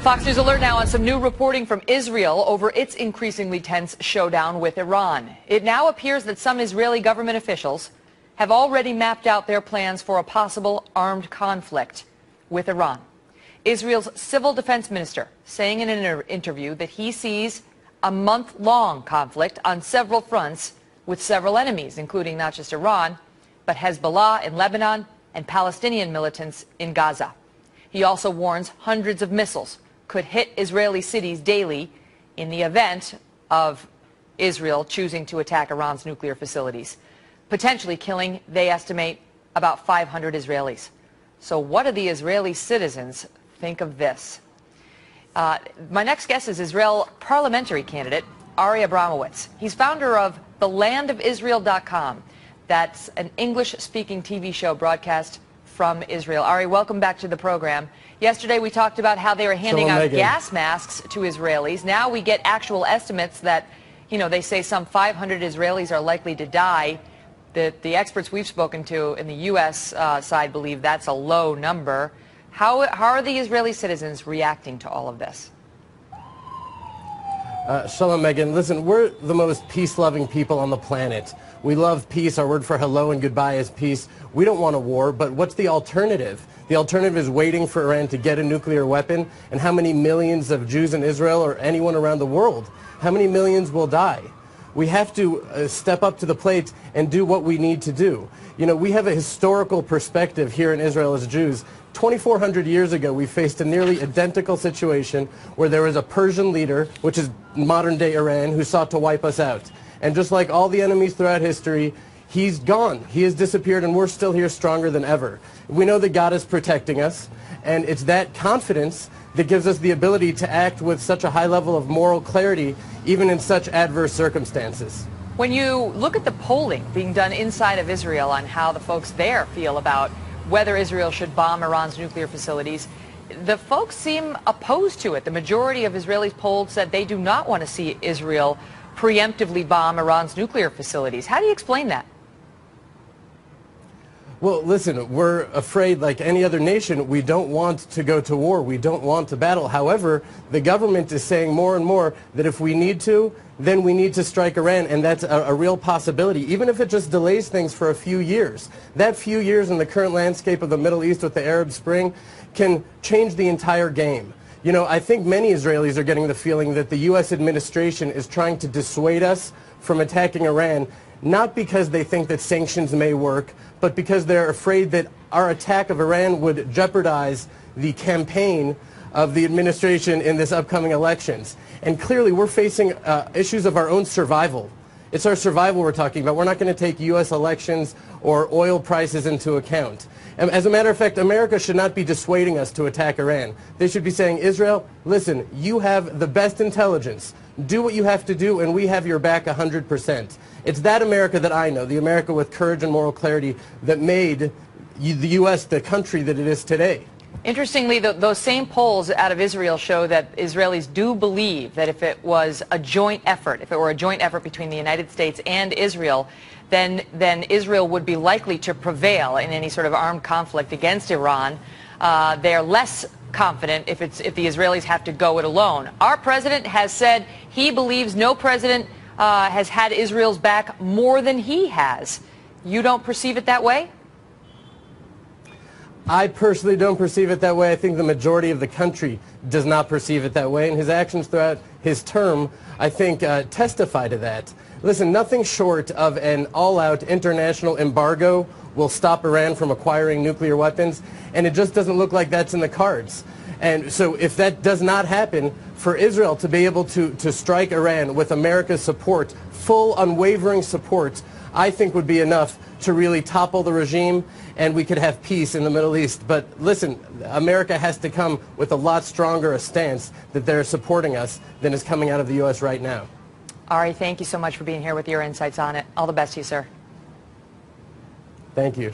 Fox News Alert now on some new reporting from Israel over its increasingly tense showdown with Iran. It now appears that some Israeli government officials have already mapped out their plans for a possible armed conflict with Iran. Israel's civil defense minister saying in an interview that he sees a month-long conflict on several fronts with several enemies, including not just Iran, but Hezbollah in Lebanon and Palestinian militants in Gaza. He also warns hundreds of missiles could hit Israeli cities daily in the event of Israel choosing to attack Iran's nuclear facilities, potentially killing, they estimate, about 500 Israelis. So what do the Israeli citizens think of this? My next guest is Israel parliamentary candidate Ari Abramowitz. He's founder of thelandofisrael.com. That's an English-speaking TV show broadcast from Israel. Ari, welcome back to the program. Yesterday we talked about how they were handing out gas masks to Israelis. Now we get actual estimates that, you know, they say some 500 Israelis are likely to die. The experts we've spoken to in the U.S. Side believe that's a low number. How are the Israeli citizens reacting to all of this? Shalom, Megan. Listen, we're the most peace-loving people on the planet. We love peace. Our word for hello and goodbye is peace. We don't want a war, but what's the alternative? The alternative is waiting for Iran to get a nuclear weapon, and how many millions of Jews in Israel or anyone around the world, how many millions will die? We have to step up to the plate and do what we need to do. You know, we have a historical perspective here in Israel as Jews. 2,400 years ago, we faced a nearly identical situation where there was a Persian leader, which is modern-day Iran, who sought to wipe us out. And just like all the enemies throughout history, he's gone. He has disappeared, and we're still here stronger than ever. We know that God is protecting us, and it's that confidence that gives us the ability to act with such a high level of moral clarity, even in such adverse circumstances. When you look at the polling being done inside of Israel on how the folks there feel about whether Israel should bomb Iran's nuclear facilities, the folks seem opposed to it. The majority of Israelis polled said they do not want to see Israel preemptively bomb Iran's nuclear facilities. How do you explain that? Well, listen, we're afraid, like any other nation, we don't want to go to war. We don't want to battle. However, the government is saying more and more that if we need to, then we need to strike Iran, and that's a real possibility, even if it just delays things for a few years. That few years in the current landscape of the Middle East with the Arab Spring can change the entire game. You know, I think many Israelis are getting the feeling that the U.S. administration is trying to dissuade us from attacking Iran, not because they think that sanctions may work, but because they're afraid that our attack of Iran would jeopardize the campaign of the administration in this upcoming elections. And clearly we're facing issues of our own survival. It's our survival we're talking about. We're not going to take U.S. elections or oil prices into account. And as a matter of fact, America should not be dissuading us to attack Iran. They should be saying, Israel, listen, you have the best intelligence. Do what you have to do, and we have your back 100%. It's that America that I know, the America with courage and moral clarity that made the U.S. the country that it is today. Interestingly, those same polls out of Israel show that Israelis do believe that if it was a joint effort, if it were a joint effort between the United States and Israel, then Israel would be likely to prevail in any sort of armed conflict against Iran. They're less confident if the Israelis have to go it alone. Our president has said he believes no president has had Israel's back more than he has. You don't perceive it that way? I personally don't perceive it that way. I think the majority of the country does not perceive it that way, and his actions throughout his term, I think, testify to that. Listen, nothing short of an all-out international embargo will stop Iran from acquiring nuclear weapons, and it just doesn't look like that's in the cards. And so if that does not happen, for Israel to be able to strike Iran with America's support, full unwavering support, I think would be enough to really topple the regime, and we could have peace in the Middle East. But listen, America has to come with a lot stronger a stance that they're supporting us than is coming out of the U.S. right now. Ari, thank you so much for being here with your insights on it. All the best to you, sir. Thank you.